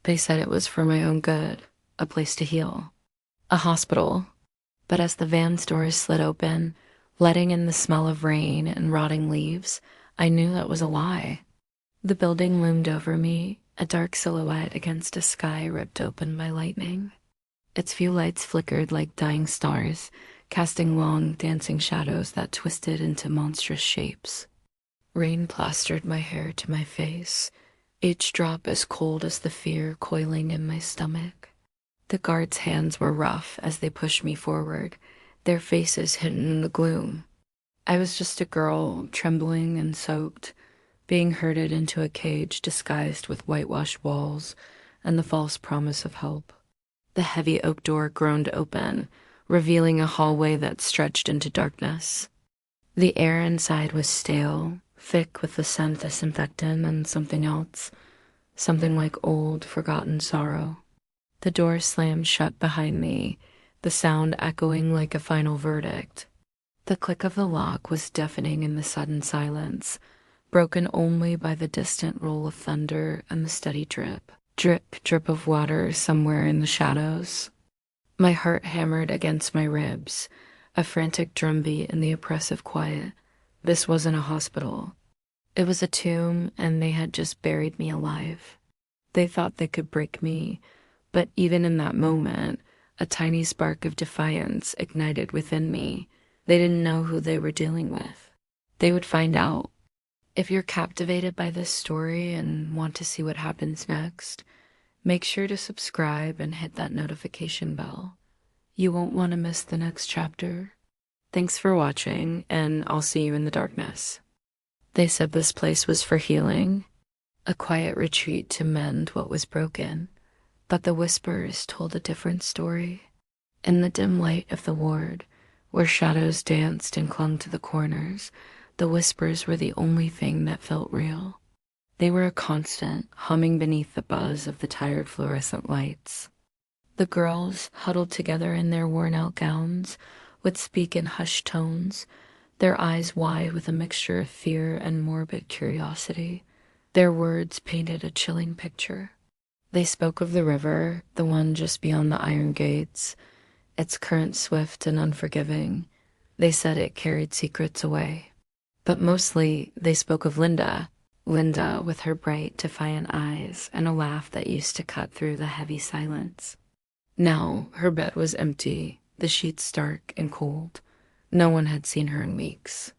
They said it was for my own good, a place to heal, a hospital. But as the van's doors slid open, letting in the smell of rain and rotting leaves, I knew that was a lie. The building loomed over me, a dark silhouette against a sky ripped open by lightning. Its few lights flickered like dying stars, casting long, dancing shadows that twisted into monstrous shapes. Rain plastered my hair to my face, each drop as cold as the fear coiling in my stomach. The guards' hands were rough as they pushed me forward, their faces hidden in the gloom. I was just a girl, trembling and soaked, being herded into a cage disguised with whitewashed walls and the false promise of help. The heavy oak door groaned open, revealing a hallway that stretched into darkness. The air inside was stale, thick with the scent of disinfectant and something else, something like old, forgotten sorrow. The door slammed shut behind me, the sound echoing like a final verdict. The click of the lock was deafening in the sudden silence, broken only by the distant roll of thunder and the steady drip, drip of water somewhere in the shadows. My heart hammered against my ribs, a frantic drumbeat in the oppressive quiet. This wasn't a hospital. It was a tomb, and they had just buried me alive. They thought they could break me, but even in that moment, a tiny spark of defiance ignited within me. They didn't know who they were dealing with. They would find out. If you're captivated by this story and want to see what happens next, make sure to subscribe and hit that notification bell. You won't want to miss the next chapter. Thanks for watching, and I'll see you in the darkness. They said this place was for healing, a quiet retreat to mend what was broken, but the whispers told a different story. In the dim light of the ward, where shadows danced and clung to the corners, the whispers were the only thing that felt real. They were a constant, humming beneath the buzz of the tired fluorescent lights. The girls, huddled together in their worn-out gowns, would speak in hushed tones, their eyes wide with a mixture of fear and morbid curiosity. Their words painted a chilling picture. They spoke of the river, the one just beyond the iron gates, its current swift and unforgiving. They said it carried secrets away. But mostly, they spoke of Linda with her bright, defiant eyes and a laugh that used to cut through the heavy silence. Now, her bed was empty, the sheets stark and cold. No one had seen her in weeks.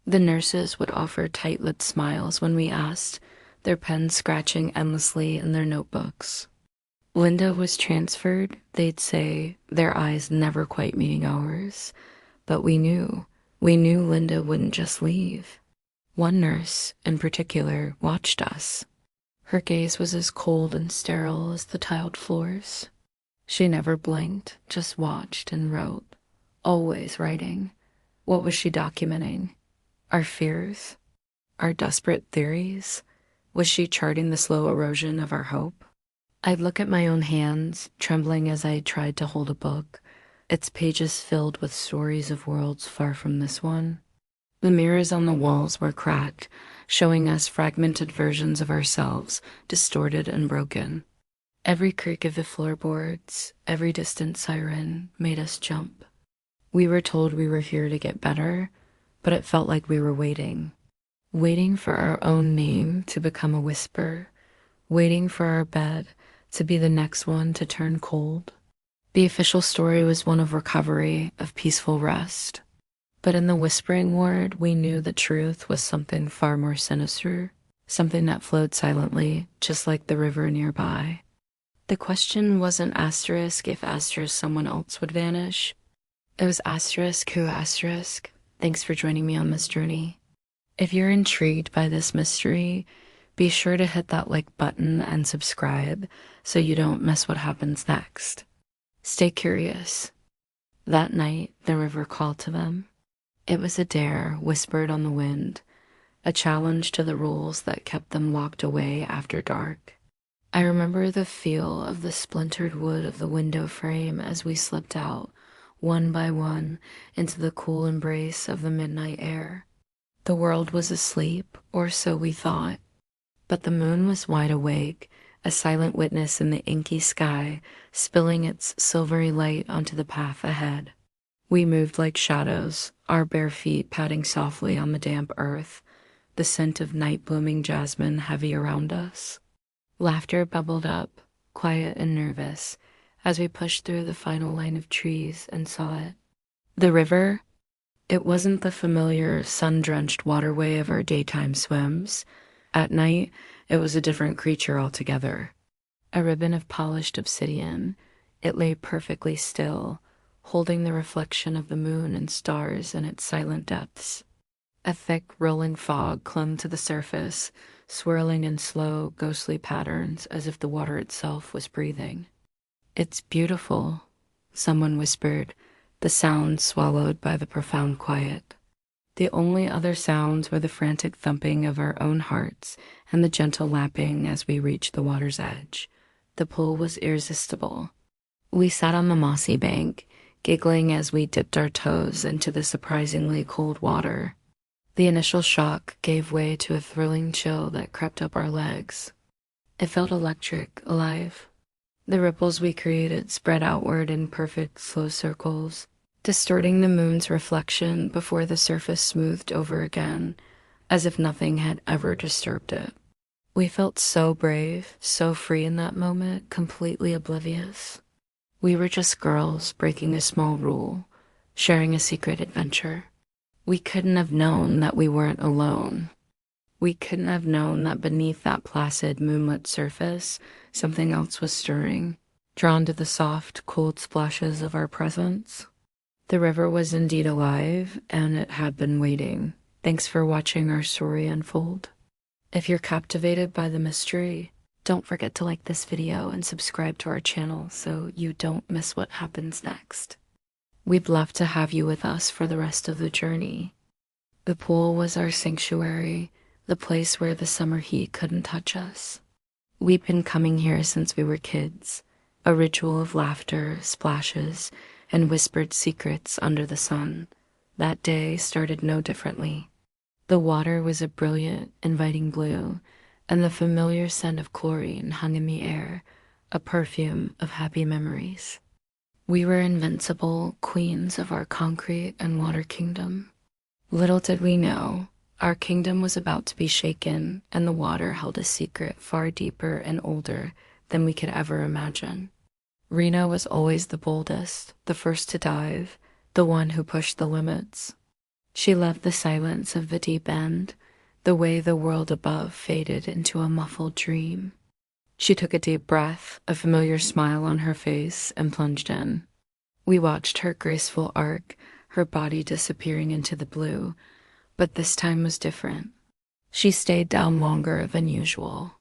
The nurses would offer tight-lipped smiles when we asked, their pens scratching endlessly in their notebooks. Linda was transferred, they'd say, their eyes never quite meeting ours. But we knew Linda wouldn't just leave. One nurse, in particular, watched us. Her gaze was as cold and sterile as the tiled floors. She never blinked, just watched and wrote, always writing. What was she documenting? Our fears? Our desperate theories? Was she charting the slow erosion of our hope? I'd look at my own hands, trembling as I tried to hold a book, its pages filled with stories of worlds far from this one. The mirrors on the walls were cracked, showing us fragmented versions of ourselves, distorted and broken. Every creak of the floorboards, every distant siren made us jump. We were told we were here to get better, but it felt like we were waiting for our own name to become a whisper, waiting for our bed to be the next one to turn cold. The official story was one of recovery, of peaceful rest. But in the whispering ward, we knew the truth was something far more sinister, something that flowed silently, just like the river nearby. The question wasn't asterisk if asterisk someone else would vanish. It was asterisk who asterisk. Thanks for joining me on this journey. If you're intrigued by this mystery, be sure to hit that like button and subscribe so you don't miss what happens next. Stay curious. That night, the river called to them. It was a dare whispered on the wind, a challenge to the rules that kept them locked away after dark. I remember the feel of the splintered wood of the window frame as we slipped out, one by one, into the cool embrace of the midnight air. The world was asleep, or so we thought, but the moon was wide awake, a silent witness in the inky sky, spilling its silvery light onto the path ahead. We moved like shadows, our bare feet padding softly on the damp earth, the scent of night-blooming jasmine heavy around us. Laughter bubbled up, quiet and nervous, as we pushed through the final line of trees and saw it. The river? It wasn't the familiar sun-drenched waterway of our daytime swims. At night, it was a different creature altogether. A ribbon of polished obsidian, it lay perfectly still, holding the reflection of the moon and stars in its silent depths. A thick, rolling fog clung to the surface, swirling in slow, ghostly patterns as if the water itself was breathing. "It's beautiful," someone whispered, the sound swallowed by the profound quiet. The only other sounds were the frantic thumping of our own hearts and the gentle lapping as we reached the water's edge. The pull was irresistible. We sat on the mossy bank, giggling as we dipped our toes into the surprisingly cold water. The initial shock gave way to a thrilling chill that crept up our legs. It felt electric, alive. The ripples we created spread outward in perfect, slow circles, distorting the moon's reflection before the surface smoothed over again, as if nothing had ever disturbed it. We felt so brave, so free in that moment, completely oblivious. We were just girls breaking a small rule, sharing a secret adventure. We couldn't have known that we weren't alone. We couldn't have known that beneath that placid, moonlit surface, something else was stirring, drawn to the soft, cold splashes of our presence. The river was indeed alive, and it had been waiting. Thanks for watching our story unfold. If you're captivated by the mystery, don't forget to like this video and subscribe to our channel so you don't miss what happens next. We'd love to have you with us for the rest of the journey. The pool was our sanctuary, the place where the summer heat couldn't touch us. We'd been coming here since we were kids, a ritual of laughter, splashes, and whispered secrets under the sun. That day started no differently. The water was a brilliant, inviting blue, and the familiar scent of chlorine hung in the air, a perfume of happy memories. We were invincible, queens of our concrete and water kingdom. Little did we know, our kingdom was about to be shaken, and the water held a secret far deeper and older than we could ever imagine. Rena was always the boldest, the first to dive, the one who pushed the limits. She loved the silence of the deep end, the way the world above faded into a muffled dream. She took a deep breath, a familiar smile on her face, and plunged in. We watched her graceful arc, her body disappearing into the blue, but this time was different. She stayed down longer than usual.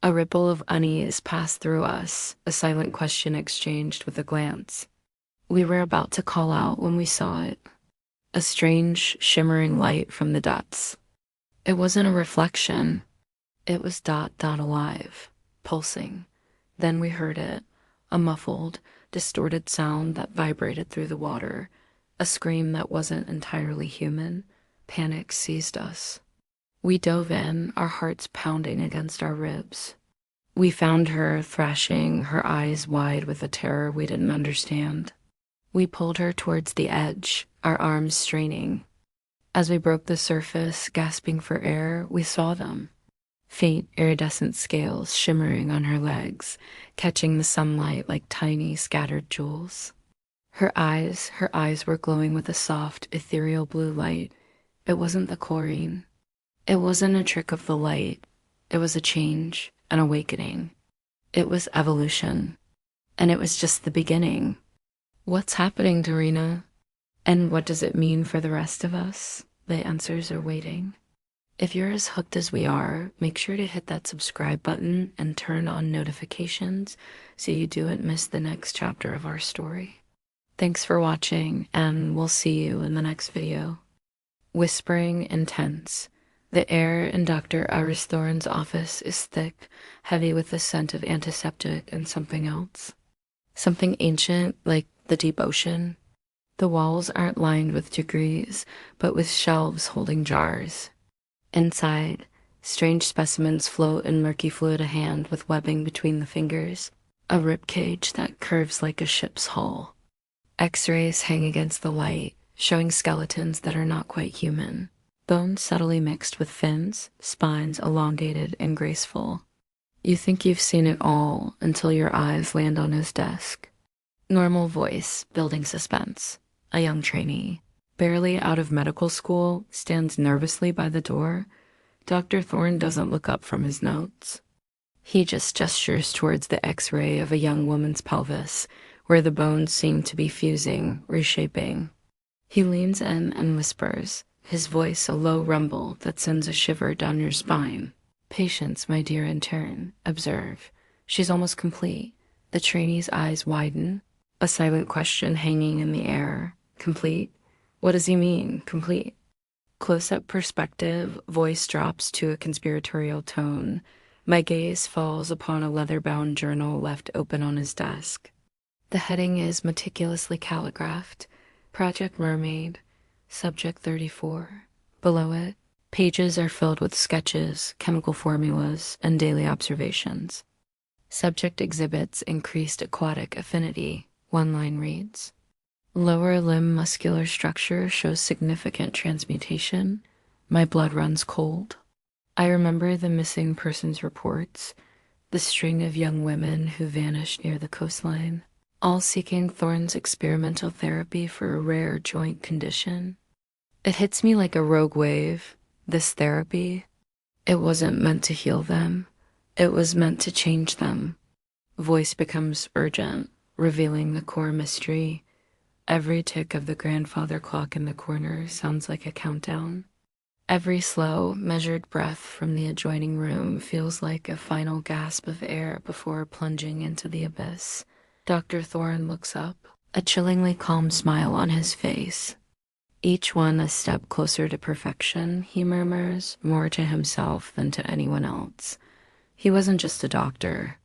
A ripple of unease passed through us, a silent question exchanged with a glance. We were about to call out when we saw it. A strange, shimmering light from the depths. It wasn't a reflection. It was alive, pulsing. Then we heard it, a muffled, distorted sound that vibrated through the water, a scream that wasn't entirely human. Panic seized us. We dove in, our hearts pounding against our ribs. We found her thrashing, her eyes wide with a terror we didn't understand. We pulled her towards the edge, our arms straining. As we broke the surface, gasping for air, we saw them. Faint, iridescent scales shimmering on her legs, catching the sunlight like tiny, scattered jewels. Her eyes were glowing with a soft, ethereal blue light. It wasn't the chlorine. It wasn't a trick of the light. It was a change, an awakening. It was evolution. And it was just the beginning. What's happening to Rena? And what does it mean for the rest of us? The answers are waiting. If you're as hooked as we are, make sure to hit that subscribe button and turn on notifications so you don't miss the next chapter of our story. Thanks for watching, and we'll see you in the next video. Whispering intense. The air in Dr. Aristhorn's office is thick, heavy with the scent of antiseptic and something else. Something ancient, like the deep ocean. The walls aren't lined with degrees, but with shelves holding jars. Inside, Strange specimens float in murky fluid, a hand with webbing between the fingers, a rib cage that curves like a ship's hull. X-rays hang against the light, showing skeletons that are not quite human. Bones subtly mixed with fins, spines elongated and graceful. You think you've seen it all until your eyes land on his desk. Normal voice, building suspense. A young trainee, barely out of medical school, stands nervously by the door. Dr. Thorne doesn't look up from his notes. He just gestures towards the X-ray of a young woman's pelvis, where the bones seem to be fusing, reshaping. He leans in and whispers, his voice a low rumble that sends a shiver down your spine. Patience, my dear intern. Observe. She's almost complete. The trainee's eyes widen, a silent question hanging in the air. Complete? What does he mean, complete? Close-up perspective, voice drops to a conspiratorial tone. My gaze falls upon a leather-bound journal left open on his desk. The heading is meticulously calligraphed. Project Mermaid, Subject 34. Below it, pages are filled with sketches, chemical formulas, and daily observations. Subject exhibits increased aquatic affinity. One line reads, lower limb muscular structure shows significant transmutation. My blood runs cold. I remember the missing persons reports, the string of young women who vanished near the coastline, all seeking Thorne's experimental therapy for a rare joint condition. It hits me like a rogue wave, this therapy. It wasn't meant to heal them. It was meant to change them. Voice becomes urgent, revealing the core mystery. Every tick of the grandfather clock in the corner sounds like a countdown. Every slow, measured breath from the adjoining room feels like a final gasp of air before plunging into the abyss. Dr. Thorne looks up, a chillingly calm smile on his face. Each one a step closer to perfection, he murmurs, more to himself than to anyone else. He wasn't just a doctor.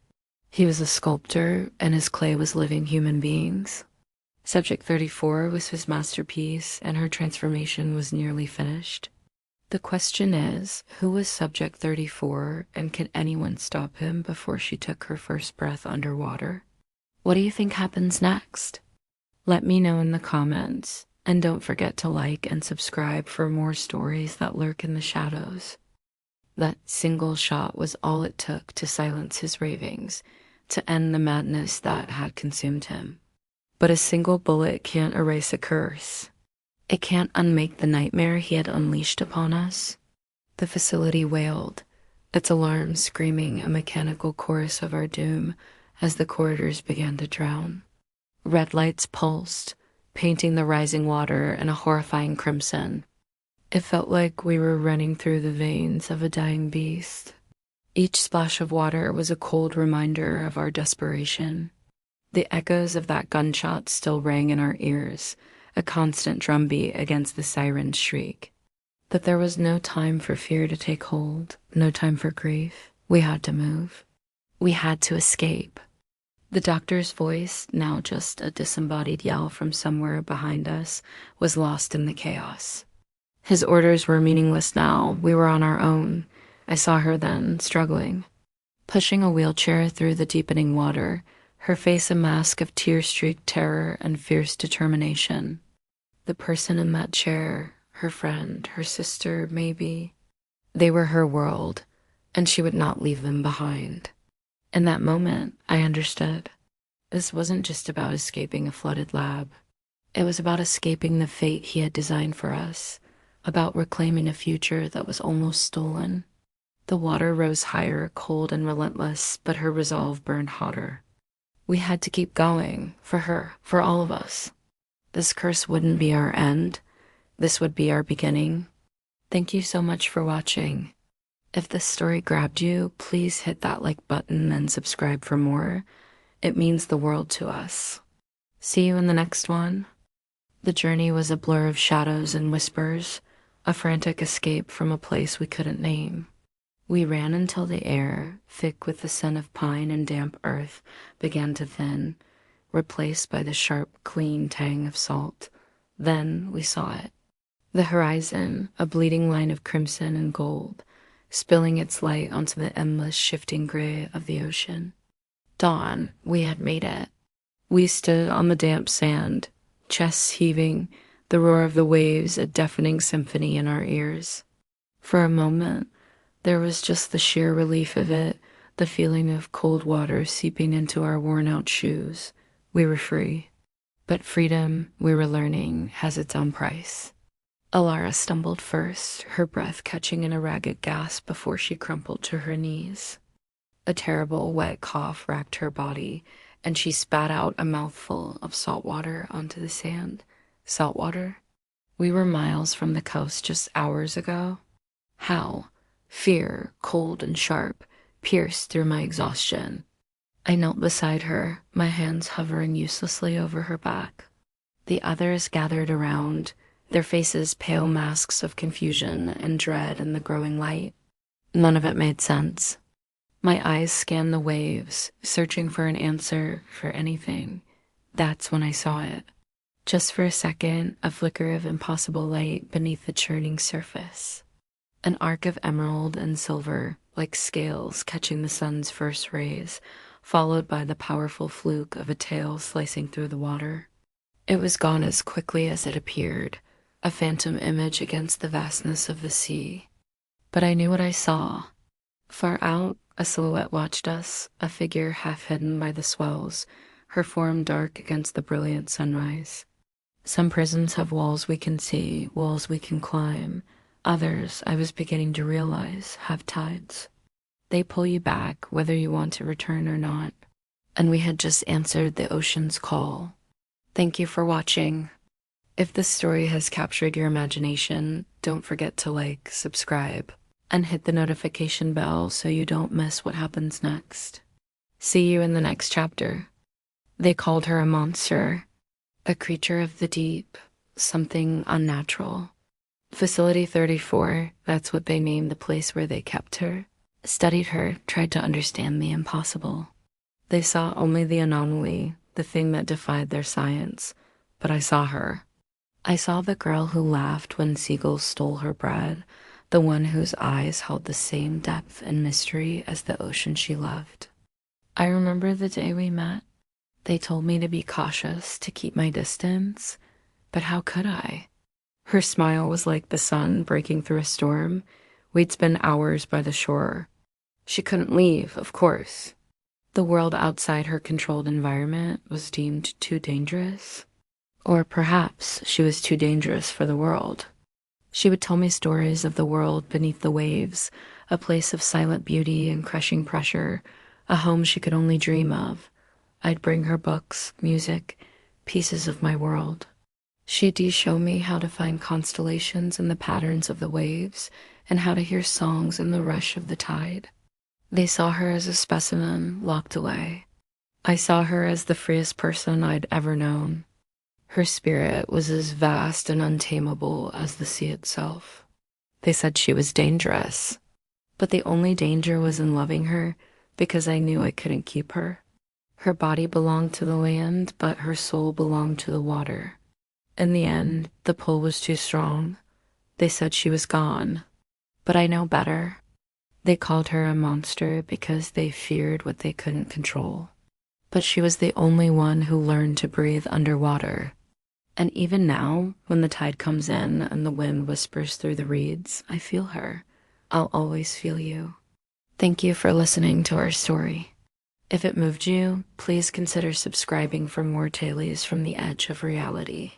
He was a sculptor, and his clay was living human beings. Subject 34 was his masterpiece, and her transformation was nearly finished. The question is, who was Subject 34, and could anyone stop him before she took her first breath underwater? What do you think happens next? Let me know in the comments, and don't forget to like and subscribe for more stories that lurk in the shadows. That single shot was all it took to silence his ravings, to end the madness that had consumed him. But a single bullet can't erase a curse. It can't unmake the nightmare he had unleashed upon us. The facility wailed, its alarms screaming a mechanical chorus of our doom as the corridors began to drown. Red lights pulsed, painting the rising water in a horrifying crimson. It felt like we were running through the veins of a dying beast. Each splash of water was a cold reminder of our desperation. The echoes of that gunshot still rang in our ears, a constant drumbeat against the siren's shriek. But there was no time for fear to take hold, no time for grief. We had to move. We had to escape. The doctor's voice, now just a disembodied yell from somewhere behind us, was lost in the chaos. His orders were meaningless now. We were on our own. I saw her then, struggling, pushing a wheelchair through the deepening water, her face a mask of tear-streaked terror and fierce determination. The person in that chair, her friend, her sister, maybe, they were her world, and she would not leave them behind. In that moment, I understood. This wasn't just about escaping a flooded lab. It was about escaping the fate he had designed for us, about reclaiming a future that was almost stolen. The water rose higher, cold and relentless, but her resolve burned hotter. We had to keep going, for her, for all of us. This curse wouldn't be our end. This would be our beginning. Thank you so much for watching. If this story grabbed you, please hit that like button and subscribe for more. It means the world to us. See you in the next one. The journey was a blur of shadows and whispers, a frantic escape from a place we couldn't name. We ran until the air, thick with the scent of pine and damp earth, began to thin, replaced by the sharp, clean tang of salt. Then we saw it. The horizon, a bleeding line of crimson and gold, spilling its light onto the endless shifting gray of the ocean. Dawn, we had made it. We stood on the damp sand, chests heaving, the roar of the waves a deafening symphony in our ears. For a moment, there was just the sheer relief of it, the feeling of cold water seeping into our worn-out shoes. We were free. But freedom, we were learning, has its own price. Alara stumbled first, her breath catching in a ragged gasp before she crumpled to her knees. A terrible, wet cough racked her body, and she spat out a mouthful of salt water onto the sand. Salt water? We were miles from the coast just hours ago. How? Fear, cold and sharp, pierced through my exhaustion. I knelt beside her, my hands hovering uselessly over her back. The others gathered around, their faces pale masks of confusion and dread in the growing light. None of it made sense. My eyes scanned the waves, searching for an answer for anything. That's when I saw it. Just for a second, a flicker of impossible light beneath the churning surface. An arc of emerald and silver, like scales catching the sun's first rays, followed by the powerful fluke of a tail slicing through the water. It was gone as quickly as it appeared, a phantom image against the vastness of the sea. But I knew what I saw. Far out, a silhouette watched us, a figure half hidden by the swells, her form dark against the brilliant sunrise. Some prisons have walls we can see, walls we can climb. Others, I was beginning to realize, have tides. They pull you back, whether you want to return or not. And we had just answered the ocean's call. Thank you for watching. If this story has captured your imagination, don't forget to like, subscribe, and hit the notification bell so you don't miss what happens next. See you in the next chapter. They called her a monster, a creature of the deep, something unnatural. Facility 34, that's what they named the place where they kept her, studied her, tried to understand the impossible. They saw only the anomaly, the thing that defied their science, but I saw her. I saw the girl who laughed when seagulls stole her bread, the one whose eyes held the same depth and mystery as the ocean she loved. I remember the day we met. They told me to be cautious, to keep my distance, but how could I? Her smile was like the sun breaking through a storm. We'd spend hours by the shore. She couldn't leave, of course. The world outside her controlled environment was deemed too dangerous. Or perhaps she was too dangerous for the world. She would tell me stories of the world beneath the waves, a place of silent beauty and crushing pressure, a home she could only dream of. I'd bring her books, music, pieces of my world. She'd show me how to find constellations in the patterns of the waves and how to hear songs in the rush of the tide. They saw her as a specimen locked away. I saw her as the freest person I'd ever known. Her spirit was as vast and untamable as the sea itself. They said she was dangerous, but the only danger was in loving her because I knew I couldn't keep her. Her body belonged to the land, but her soul belonged to the water. In the end, the pull was too strong. They said she was gone, but I know better. They called her a monster because they feared what they couldn't control. But she was the only one who learned to breathe underwater. And even now, when the tide comes in and the wind whispers through the reeds, I feel her. I'll always feel you. Thank you for listening to our story. If it moved you, please consider subscribing for more tales from the edge of reality.